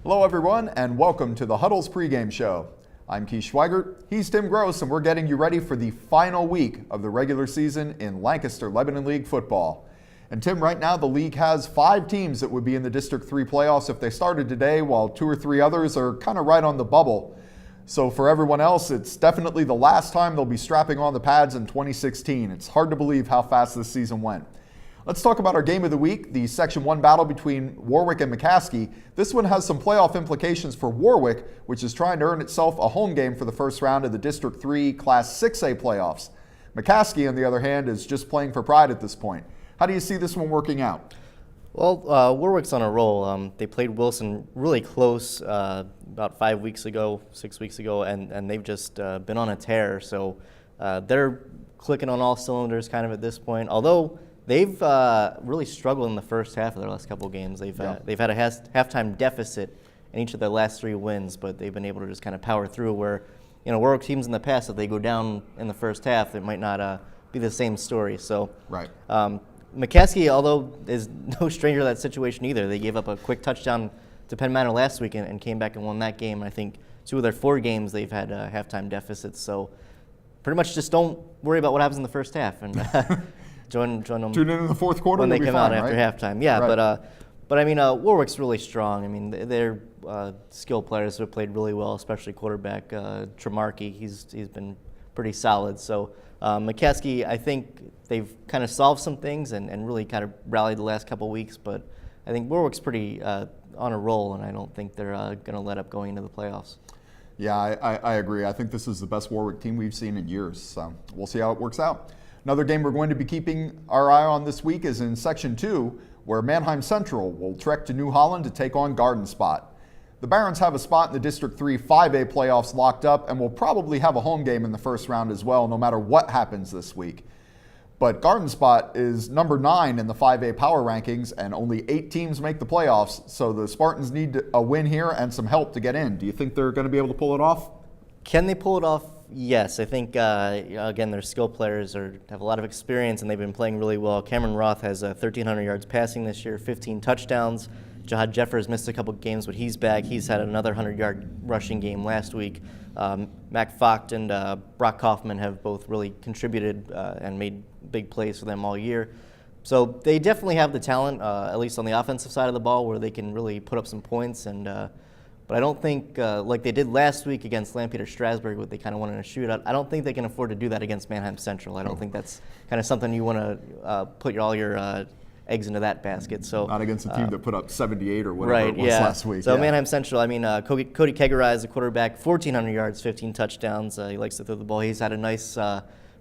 Hello everyone and welcome to the Huddle's pregame show. I'm Keith Schweigert, he's Tim Gross, and we're getting you ready for the final week of the regular season in Lancaster Lebanon League football. And Tim, right now the league has 5 teams that would be in the District 3 playoffs if they started today, while 2 or 3 others are kind of right on the bubble. So for everyone else, it's definitely the last time they'll be strapping on the pads in 2016. It's hard to believe how fast this season went. Let's talk about our game of the week, the Section 1 battle between Warwick and McCaskey. This one has some playoff implications for Warwick, which is trying to earn itself a home game for the first round of the District 3 Class 6A playoffs. McCaskey, on the other hand, is just playing for pride at this point. How do you see this one working out? Well, Warwick's on a roll. They played Wilson really close about 5 weeks ago, 6 weeks ago, and they've just been on a tear. So they're clicking on all cylinders kind of at this point, although they've really struggled in the first half of their last couple of games. They've had a halftime deficit in each of their last 3 wins, but they've been able to just kind of power through. Where, Warwick teams in the past, if they go down in the first half, it might not be the same story. So, right. McCaskey, although is no stranger to that situation either, they gave up a quick touchdown to Penn Manor last week and came back and won that game. I think 2 of their 4 games they've had halftime deficits. So, pretty much just don't worry about what happens in the first half and. Join them. Tune in the fourth quarter when they come out after right? halftime. Yeah, right. but I mean, Warwick's really strong. I mean, they're skilled players who have played really well, especially quarterback Tremarkey. He's been pretty solid. So McCaskey, I think they've kind of solved some things and really kind of rallied the last couple weeks. But I think Warwick's pretty on a roll, and I don't think they're going to let up going into the playoffs. Yeah, I agree. I think this is the best Warwick team we've seen in years. So we'll see how it works out. Another game we're going to be keeping our eye on this week is in Section 2, where Mannheim Central will trek to New Holland to take on Garden Spot. The Barons have a spot in the District 3 5A playoffs locked up and will probably have a home game in the first round as well, no matter what happens this week. But Garden Spot is number 9 in the 5A power rankings, and only 8 teams make the playoffs, so the Spartans need a win here and some help to get in. Do you think they're going to be able to pull it off? Can they pull it off? Yes, I think, again, their skill players have a lot of experience, and they've been playing really well. Cameron Roth has 1,300 yards passing this year, 15 touchdowns. Jahad Jeffers missed a couple games, but he's back. He's had another 100-yard rushing game last week. Mac Vogt and Brock Kaufman have both really contributed and made big plays for them all year. So they definitely have the talent, at least on the offensive side of the ball, where they can really put up some points. But I don't think, like they did last week against Lampeter Strasburg, what they kind of wanted to shoot at, I don't think they can afford to do that against Mannheim Central. I don't think that's kind of something you want to put all your eggs into that basket. So not against a team that put up 78 or whatever it was last week. So Mannheim Central, I mean, Cody Kegerai is the quarterback, 1,400 yards, 15 touchdowns. He likes to throw the ball. He's had a nice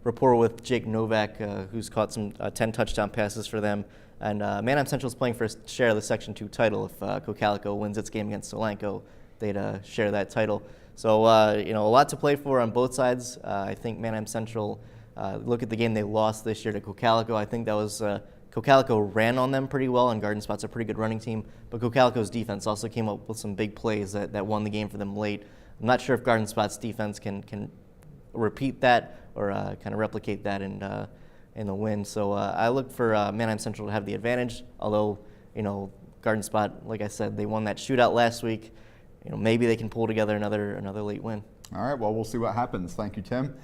rapport with Jake Novak, who's caught some 10 touchdown passes for them. And Mannheim Central is playing for a share of the Section 2 title. If Cocalico wins its game against Solanco, they'd share that title. So, a lot to play for on both sides. I think Mannheim Central, look at the game they lost this year to Cocalico. I think that was Cocalico ran on them pretty well, and Garden Spot's a pretty good running team. But Cocalico's defense also came up with some big plays that won the game for them late. I'm not sure if Garden Spot's defense can repeat that or kind of replicate that in the win. So I look for Mannheim Central to have the advantage, although, Garden Spot, like I said, they won that shootout last week. Maybe they can pull together another late win. All right, well, we'll see what happens. Thank you, Tim.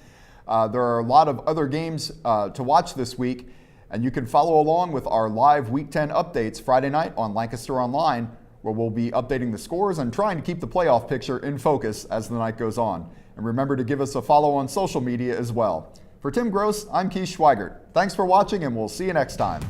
There are a lot of other games to watch this week, and you can follow along with our live Week 10 updates Friday night on Lancaster Online, where we'll be updating the scores and trying to keep the playoff picture in focus as the night goes on. And remember to give us a follow on social media as well. For Tim Gross, I'm Keith Schweigert. Thanks for watching, and we'll see you next time.